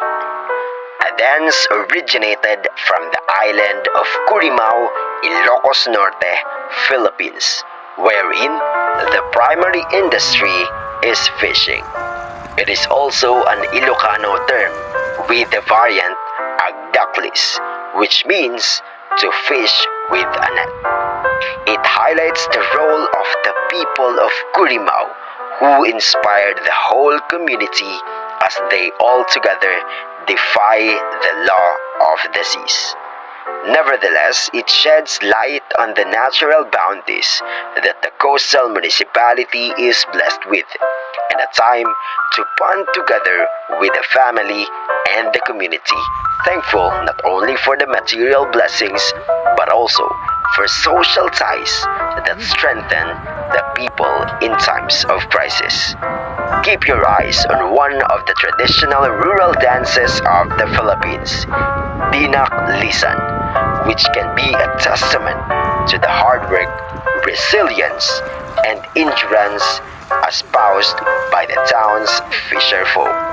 A dance originated from the island of Curimao, Ilocos Norte, Philippines, wherein the primary industry is fishing. It is also an Ilocano term with the variant agdaklis, which means to fish with a net. It highlights the role of the people of Curimao who inspired the whole community as they all together defy the law of the seas. Nevertheless, it sheds light on the natural bounties that the coastal municipality is blessed with, and a time to bond together with the family and the community, thankful not only for the material blessings but also for social ties that strengthen the people in times of crisis. Keep your eyes on one of the traditional rural dances of the Philippines, Dinaklisan, which can be a testament to the hard work, resilience, and endurance espoused by the town's fisher folk.